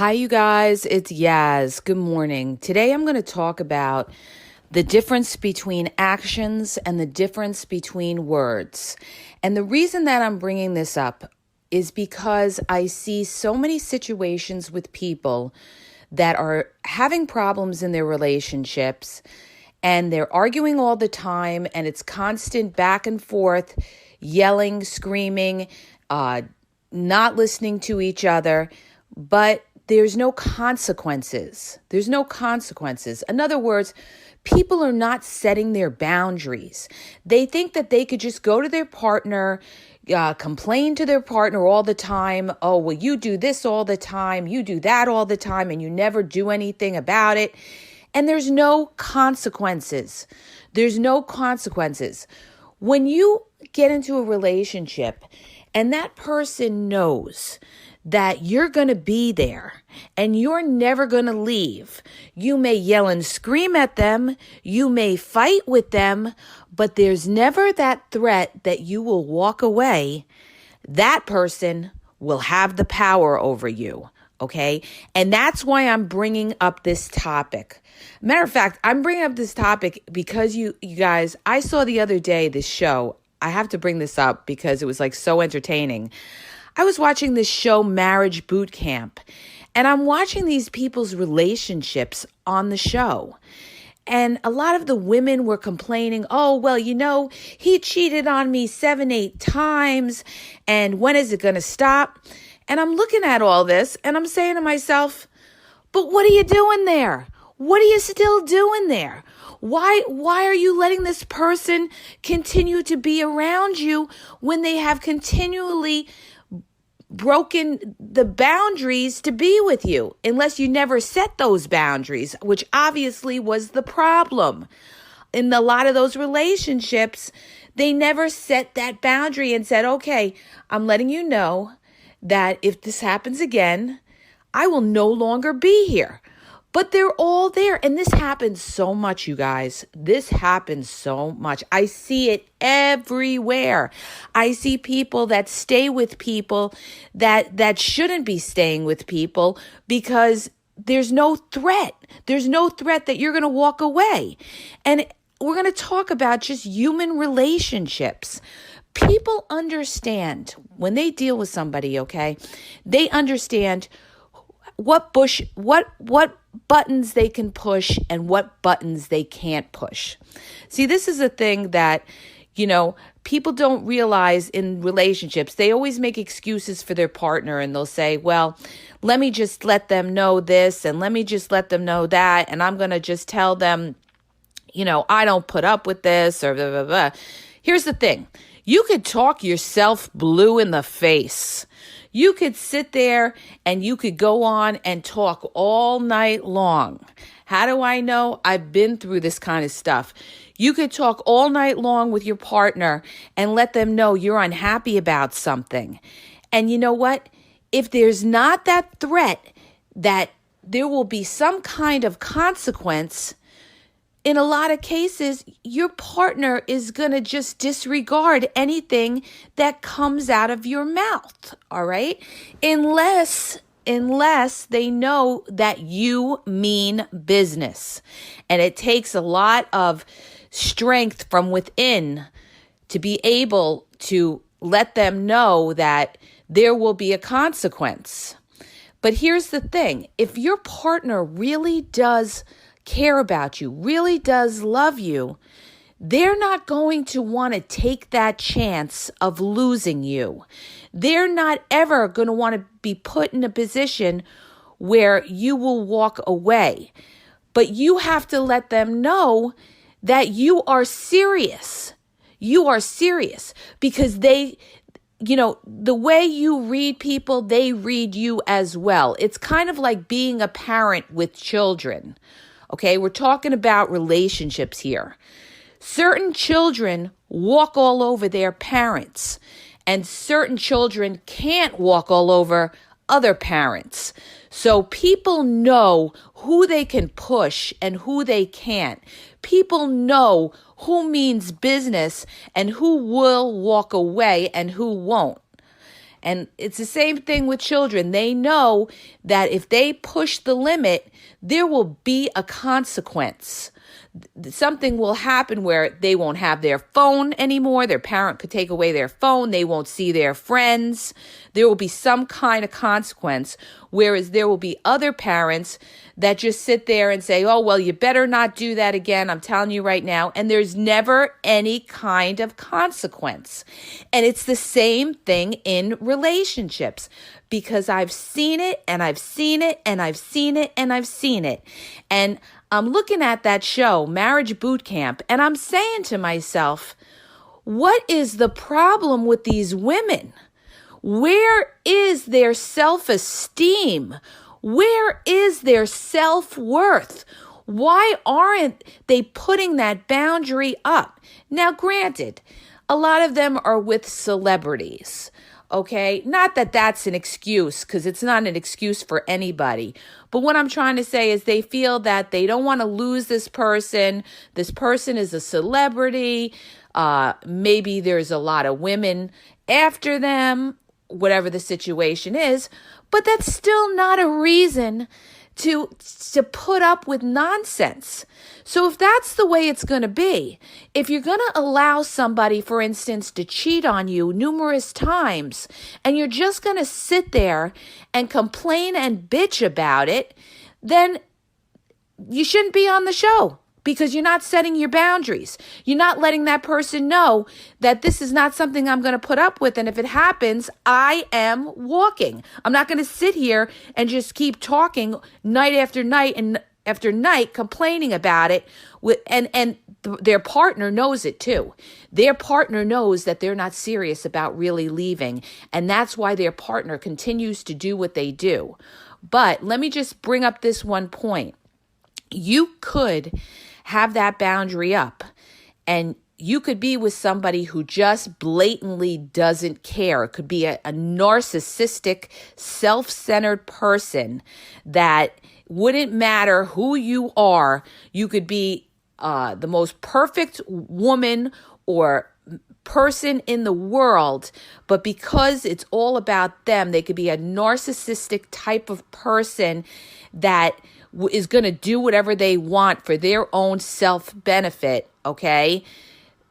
Hi, you guys. It's Yaz. Good morning. Today I'm going to talk about the difference between actions and the difference between words. And the reason that I'm bringing this up is because I see so many situations with people that are having problems in their relationships and they're arguing all the time and it's constant back and forth, yelling, screaming, not listening to each other, but there's no consequences. There's no consequences. In other words, people are not setting their boundaries. They think that they could just go to their partner, complain to their partner all the time. Oh, well, you do this all the time. You do that all the time, and you never do anything about it. And there's no consequences. There's no consequences. When you get into a relationship and that person knows that you're going to be there and you're never going to leave. You may yell and scream at them. You may fight with them, but there's never that threat that you will walk away. That person will have the power over you. Okay. And that's why I'm bringing up this topic. Matter of fact, I'm bringing up this topic because you guys, I saw the other day this show. I have to bring this up because it was like so entertaining. I was watching this show, Marriage Boot Camp, and I'm watching these people's relationships on the show. And a lot of the women were complaining, oh, well, he cheated on me 7, 8 times, and when is it going to stop? And I'm looking at all this, and I'm saying to myself, but what are you doing there? What are you still doing there? Why are you letting this person continue to be around you when they have continually broken the boundaries to be with you, unless you never set those boundaries, which obviously was the problem. In a lot of those relationships, they never set that boundary and said, okay, I'm letting you know that if this happens again, I will no longer be here. But they're all there. And this happens so much, you guys. This happens so much. I see it everywhere. I see people that stay with people that shouldn't be staying with people because there's no threat. There's no threat that you're going to walk away. And we're going to talk about just human relationships. People understand when they deal with somebody, okay? They understand what buttons they can push and what buttons they can't push. See, this is a thing that, people don't realize in relationships. They always make excuses for their partner and they'll say, well, let me just let them know this and let me just let them know that. And I'm going to just tell them, I don't put up with this or blah, blah, blah. Here's the thing. You could talk yourself blue in the face. You could sit there and you could go on and talk all night long. How do I know? I've been through this kind of stuff. You could talk all night long with your partner and let them know you're unhappy about something. And you know what? If there's not that threat that there will be some kind of consequence, in a lot of cases, your partner is going to just disregard anything that comes out of your mouth, all right? Unless they know that you mean business. And it takes a lot of strength from within to be able to let them know that there will be a consequence. But here's the thing. If your partner really does care about you, really does love you, they're not going to want to take that chance of losing you. They're not ever going to want to be put in a position where you will walk away. But you have to let them know that you are serious. You are serious because the way you read people, they read you as well. It's kind of like being a parent with children. Okay, we're talking about relationships here. Certain children walk all over their parents, and certain children can't walk all over other parents. So people know who they can push and who they can't. People know who means business and who will walk away and who won't. And it's the same thing with children. They know that if they push the limit, there will be a consequence. Something will happen where they won't have their phone anymore. Their parent could take away their phone. They won't see their friends. There will be some kind of consequence, whereas there will be other parents that just sit there and say, oh, well, you better not do that again. I'm telling you right now. And there's never any kind of consequence. And it's the same thing in relationships, because I've seen it and I've seen it and I've seen it and I've seen it. And I'm looking at that show, Marriage Boot Camp, and I'm saying to myself, what is the problem with these women? Where is their self-esteem? Where is their self-worth? Why aren't they putting that boundary up? Now, granted, a lot of them are with celebrities. Okay, not that that's an excuse, because it's not an excuse for anybody. But what I'm trying to say is they feel that they don't want to lose this person. This person is a celebrity. Maybe there's a lot of women after them, whatever the situation is. But that's still not a reason to put up with nonsense. So if that's the way it's going to be, if you're going to allow somebody, for instance, to cheat on you numerous times, and you're just going to sit there and complain and bitch about it, then you shouldn't be on the show, because you're not setting your boundaries. You're not letting that person know that this is not something I'm going to put up with. And if it happens, I am walking. I'm not going to sit here and just keep talking night after night and after night, complaining about it. And their partner knows it too. Their partner knows that they're not serious about really leaving. And that's why their partner continues to do what they do. But let me just bring up this one point. You could have that boundary up, and you could be with somebody who just blatantly doesn't care. It could be a narcissistic, self-centered person that wouldn't matter who you are. You could be the most perfect woman or person in the world, but because it's all about them, they could be a narcissistic type of person that is going to do whatever they want for their own self-benefit, okay?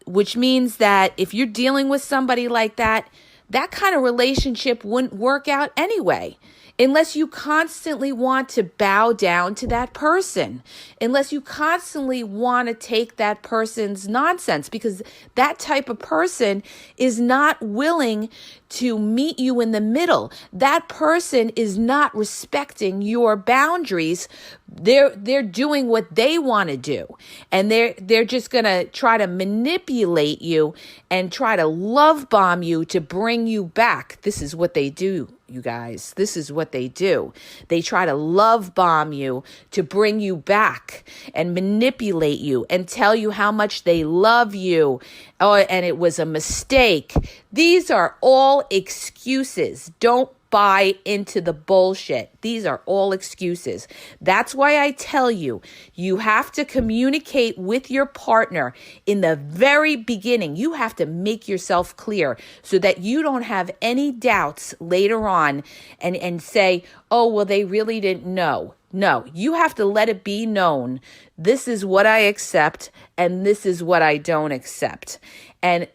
Which means that if you're dealing with somebody like that, that kind of relationship wouldn't work out anyway, unless you constantly want to bow down to that person, unless you constantly want to take that person's nonsense, because that type of person is not willing to meet you in the middle. That person is not respecting your boundaries. They're doing what they want to do, and they're just going to try to manipulate you and try to love bomb you to bring you back. This is what they do, you guys. This is what they do. They try to love bomb you to bring you back and manipulate you and tell you how much they love you. Oh, and it was a mistake. These are all excuses. Don't buy into the bullshit. These are all excuses. That's why I tell you, you have to communicate with your partner in the very beginning. You have to make yourself clear so that you don't have any doubts later on and say, oh, well, they really didn't know. No, you have to let it be known. This is what I accept and this is what I don't accept. And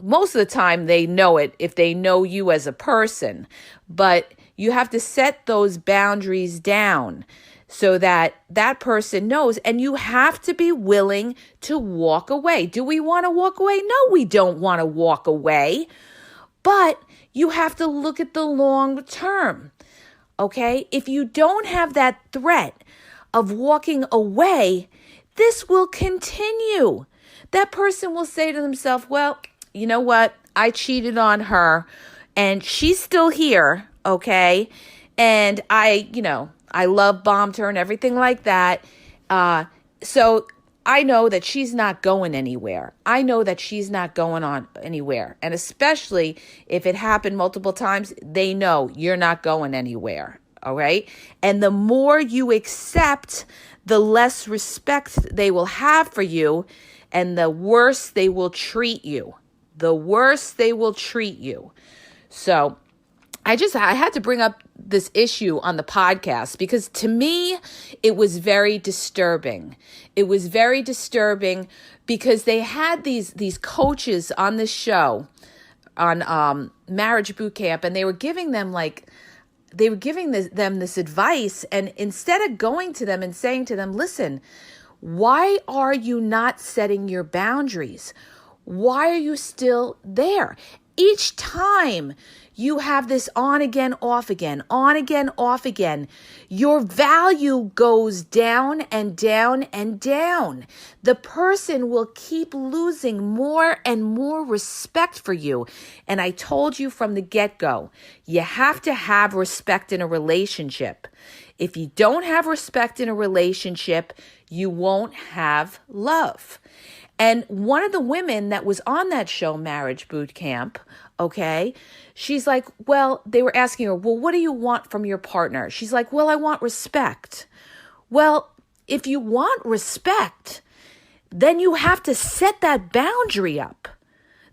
most of the time they know it if they know you as a person, but you have to set those boundaries down so that that person knows, and you have to be willing to walk away. Do we want to walk away? No, we don't want to walk away, but you have to look at the long term, okay? If you don't have that threat of walking away, this will continue. That person will say to themselves, well, you know what? I cheated on her and she's still here, okay? And I love bombed her and everything like that. So I know that she's not going anywhere. I know that she's not going on anywhere. And especially if it happened multiple times, they know you're not going anywhere, all right? And the more you accept, the less respect they will have for you and the worse they will treat you. The worse they will treat you. So I had to bring up this issue on the podcast because to me, it was very disturbing. It was very disturbing because they had these coaches on this show on Marriage Boot Camp, and they were giving them them this advice, and instead of going to them and saying to them, listen, why are you not setting your boundaries? Why are you still there? Each time you have this on again, off again, on again, off again, your value goes down and down and down. The person will keep losing more and more respect for you. And I told you from the get-go, you have to have respect in a relationship. If you don't have respect in a relationship, you won't have love. And one of the women that was on that show, Marriage Boot Camp, okay, she's like, well, they were asking her, well, what do you want from your partner? She's like, well, I want respect. Well, if you want respect, then you have to set that boundary up.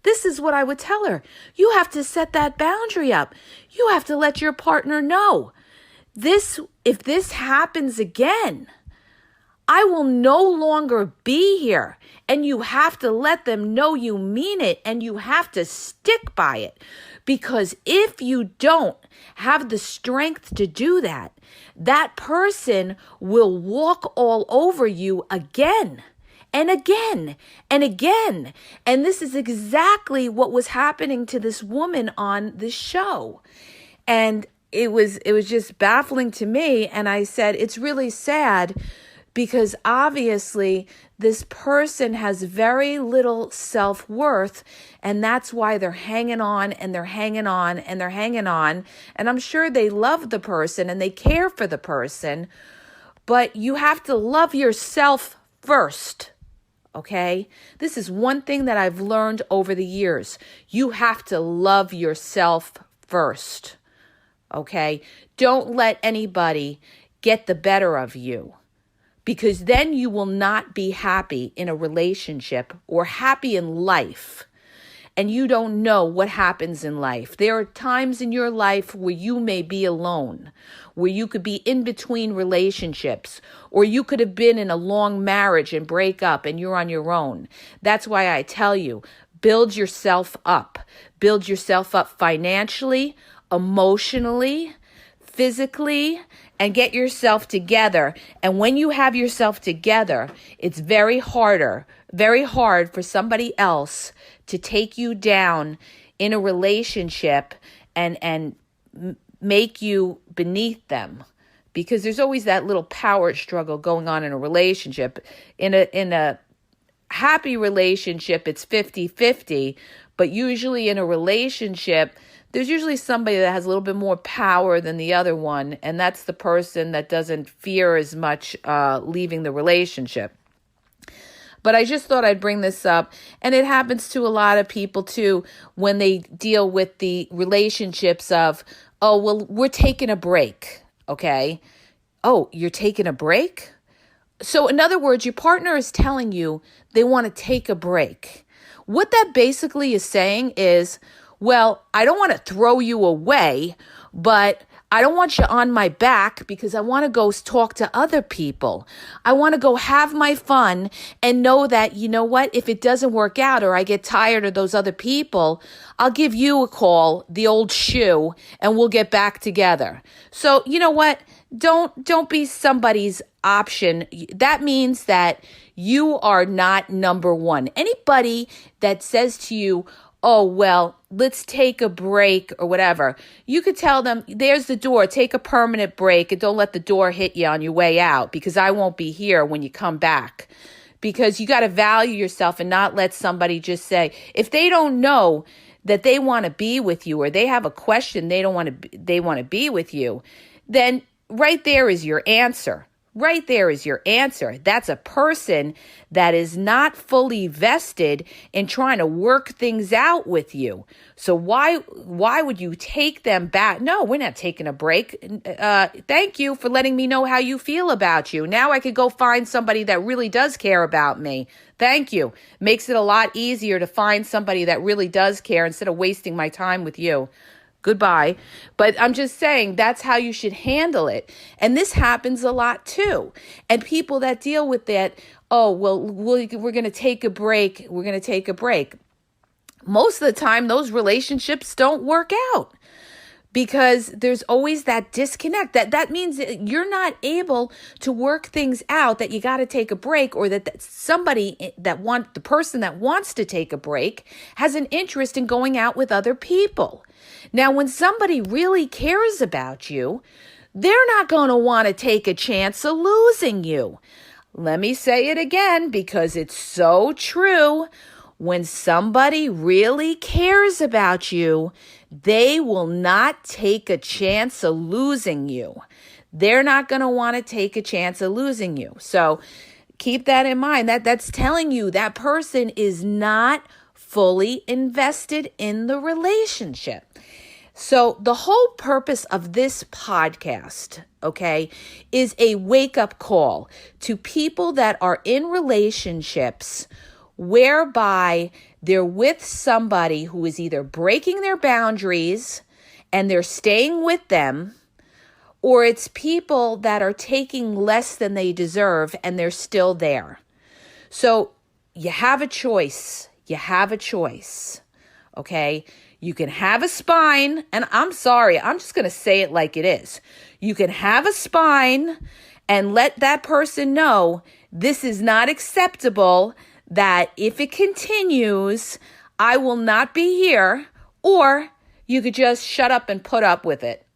This is what I would tell her. You have to set that boundary up. You have to let your partner know. If this happens again, I will no longer be here. And you have to let them know you mean it, and you have to stick by it. Because if you don't have the strength to do that, that person will walk all over you again and again and again. And this is exactly what was happening to this woman on the show. And it was just baffling to me. And I said, it's really sad because obviously this person has very little self-worth, and that's why they're hanging on and they're hanging on and they're hanging on. And I'm sure they love the person and they care for the person, but you have to love yourself first, okay? This is one thing that I've learned over the years. You have to love yourself first, okay? Don't let anybody get the better of you. Because then you will not be happy in a relationship or happy in life. And you don't know what happens in life. There are times in your life where you may be alone, where you could be in between relationships, or you could have been in a long marriage and break up and you're on your own. That's why I tell you, build yourself up. Build yourself up financially, emotionally, physically, and get yourself together. And when you have yourself together, it's very hard for somebody else to take you down in a relationship and make you beneath them. Because there's always that little power struggle going on in a relationship. In a happy relationship, it's 50-50, but usually in a relationship, there's usually somebody that has a little bit more power than the other one, and that's the person that doesn't fear as much leaving the relationship. But I just thought I'd bring this up, and it happens to a lot of people too when they deal with the relationships of, oh, well, we're taking a break, okay? Oh, you're taking a break? So in other words, your partner is telling you they want to take a break. What that basically is saying is, well, I don't want to throw you away, but I don't want you on my back because I want to go talk to other people. I want to go have my fun and know that, you know what, if it doesn't work out or I get tired of those other people, I'll give you a call, the old shoe, and we'll get back together. So, you know what? Don't be somebody's option. That means that you are not number one. Anybody that says to you, oh, well, let's take a break or whatever, you could tell them, there's the door, take a permanent break and don't let the door hit you on your way out because I won't be here when you come back. Because you got to value yourself and not let somebody just say, if they don't know that they want to be with you or they have a question they want to be with you, then right there is your answer. Right there is your answer. That's a person that is not fully vested in trying to work things out with you. So why would you take them back? No, we're not taking a break. Thank you for letting me know how you feel about you. Now I could go find somebody that really does care about me. Thank you. Makes it a lot easier to find somebody that really does care instead of wasting my time with you. goodbye. But I'm just saying that's how you should handle it. And this happens a lot too. And people that deal with that, oh, well, we're going to take a break. We're going to take a break. Most of the time, those relationships don't work out because there's always that disconnect. That means that you're not able to work things out, that you got to take a break, or that the person that wants to take a break has an interest in going out with other people. Now, when somebody really cares about you, they're not going to want to take a chance of losing you. Let me say it again because it's so true. When somebody really cares about you, they will not take a chance of losing you. They're not going to want to take a chance of losing you. So keep that in mind. That's telling you that person is not fully invested in the relationship. So the whole purpose of this podcast, okay, is a wake-up call to people that are in relationships whereby they're with somebody who is either breaking their boundaries and they're staying with them, or it's people that are taking less than they deserve and they're still there. So you have a choice. You have a choice, okay? You can have a spine, and I'm sorry, I'm just going to say it like it is. You can have a spine and let that person know this is not acceptable, that if it continues, I will not be here, or you could just shut up and put up with it.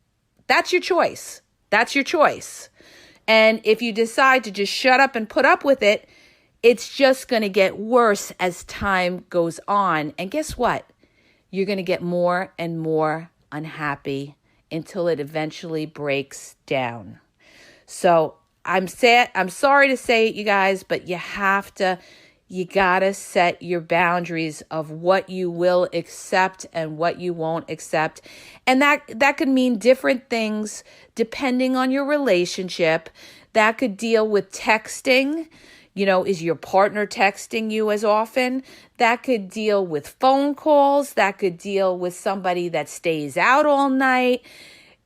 That's your choice. That's your choice. And if you decide to just shut up and put up with it, it's just going to get worse as time goes on. And guess what? You're going to get more and more unhappy until it eventually breaks down. So I'm sorry to say it, you guys, but you gotta set your boundaries of what you will accept and what you won't accept. And that could mean different things depending on your relationship. That could deal with texting. Is your partner texting you as often? That could deal with phone calls. That could deal with somebody that stays out all night.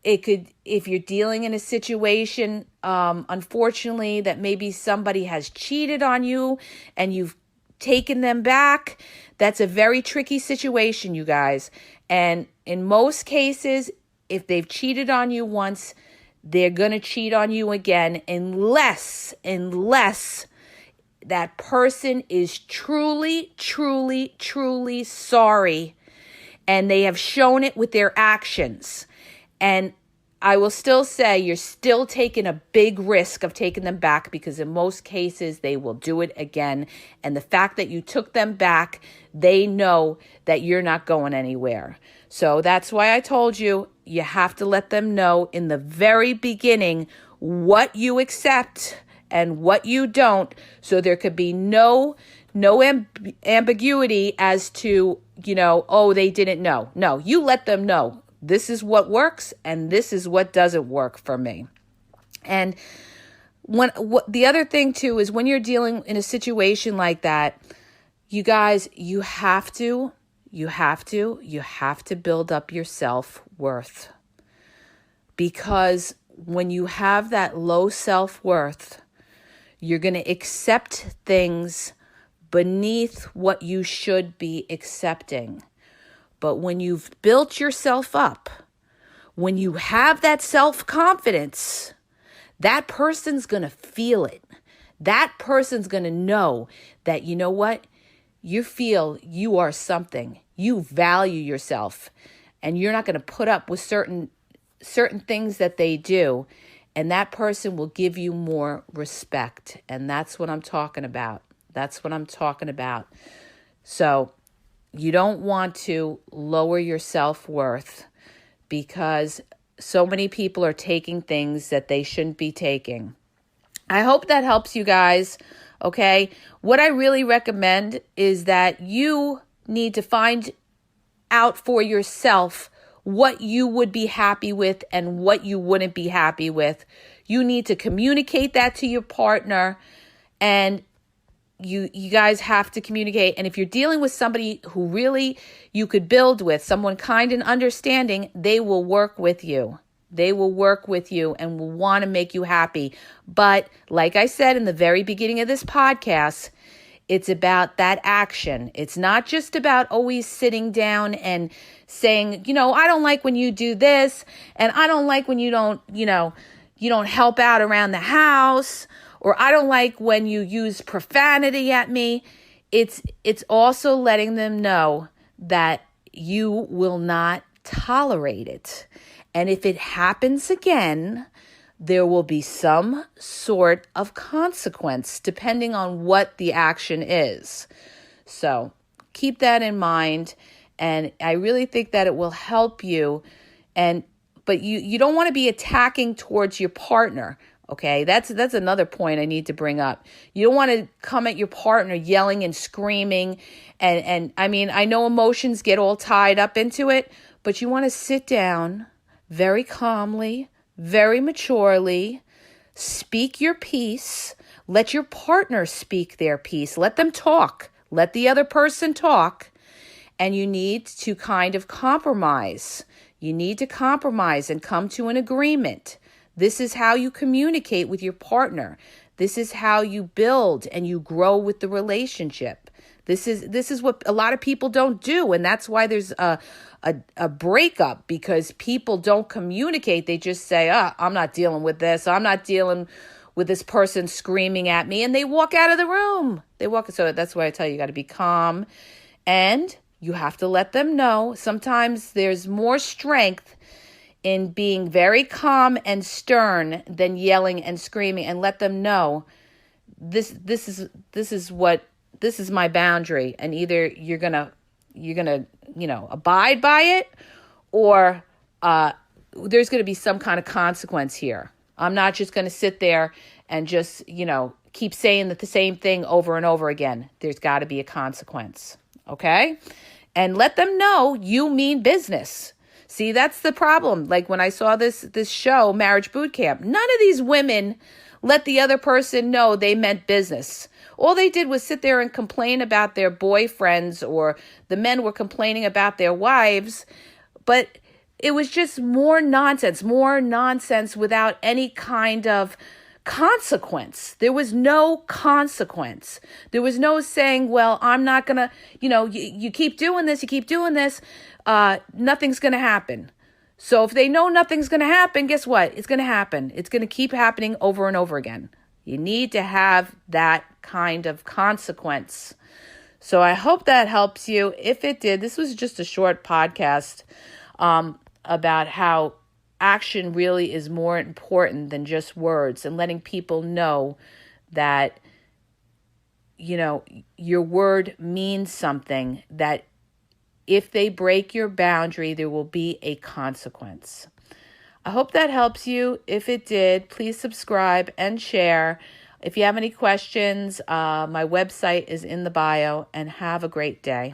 It could, if you're dealing in a situation, unfortunately, that maybe somebody has cheated on you and you've taken them back. That's a very tricky situation, you guys. And in most cases, if they've cheated on you once, they're going to cheat on you again unless that person is truly, truly, truly sorry and they have shown it with their actions. And I will still say you're still taking a big risk of taking them back, because in most cases they will do it again. And the fact that you took them back, they know that you're not going anywhere. So that's why I told you have to let them know in the very beginning what you accept and what you don't, so there could be no ambiguity as to, oh, they didn't know. No, you let them know. This is what works and this is what doesn't work for me. And the other thing too is when you're dealing in a situation like that, you guys, you have to build up your self-worth. Because when you have that low self-worth, you're going to accept things beneath what you should be accepting. But when you've built yourself up, when you have that self-confidence, that person's going to feel it. That person's going to know that, you know what? You feel you are something. You value yourself. And you're not going to put up with certain things that they do. And that person will give you more respect. And that's what I'm talking about. So you don't want to lower your self-worth because so many people are taking things that they shouldn't be taking. I hope that helps you guys, okay? What I really recommend is that you need to find out for yourself what you would be happy with and what you wouldn't be happy with. You need to communicate that to your partner, and you guys have to communicate. And if you're dealing with somebody who really you could build with, someone kind and understanding, they will work with you. They will work with you and will want to make you happy. But like I said in the very beginning of this podcast, it's about that action. It's not just about always sitting down and saying, I don't like when you do this, and I don't like when you don't help out around the house, or I don't like when you use profanity at me. It's also letting them know that you will not tolerate it. And if it happens again, there will be some sort of consequence depending on what the action is. So keep that in mind. And I really think that it will help you. But you don't want to be attacking towards your partner. Okay, that's another point I need to bring up. You don't want to come at your partner yelling and screaming. And I mean, I know emotions get all tied up into it, but you want to sit down very calmly, very maturely, speak your piece, let your partner speak their piece, let them talk, let the other person talk, and you need to kind of compromise. You need to compromise and come to an agreement. This is how you communicate with your partner. This is how you build and you grow with the relationship. This is what a lot of people don't do, and that's why there's a breakup, because people don't communicate. They just say, I'm not dealing with this. I'm not dealing with this person screaming at me, and they walk out of the room. So that's why I tell you, you got to be calm, and you have to let them know. Sometimes there's more strength in being very calm and stern than yelling and screaming, and let them know this is my boundary, and either you're gonna abide by it, or there's gonna be some kind of consequence here. I'm not just gonna sit there and just keep saying the same thing over and over again. There's got to be a consequence, okay? And let them know you mean business. See, that's the problem. Like when I saw this show, Marriage Boot Camp, none of these women let the other person know they meant business. All they did was sit there and complain about their boyfriends, or the men were complaining about their wives. But it was just more nonsense without any kind of consequence. There was no consequence. There was no saying, well, I'm not going to, you keep doing this, nothing's going to happen. So if they know nothing's going to happen, guess what? It's going to happen. It's going to keep happening over and over again. You need to have that kind of consequence. So I hope that helps you. If it did, this was just a short podcast about how action really is more important than just words, and letting people know that, your word means something, that if they break your boundary, there will be a consequence. I hope that helps you. If it did, please subscribe and share. If you have any questions, my website is in the bio, and have a great day.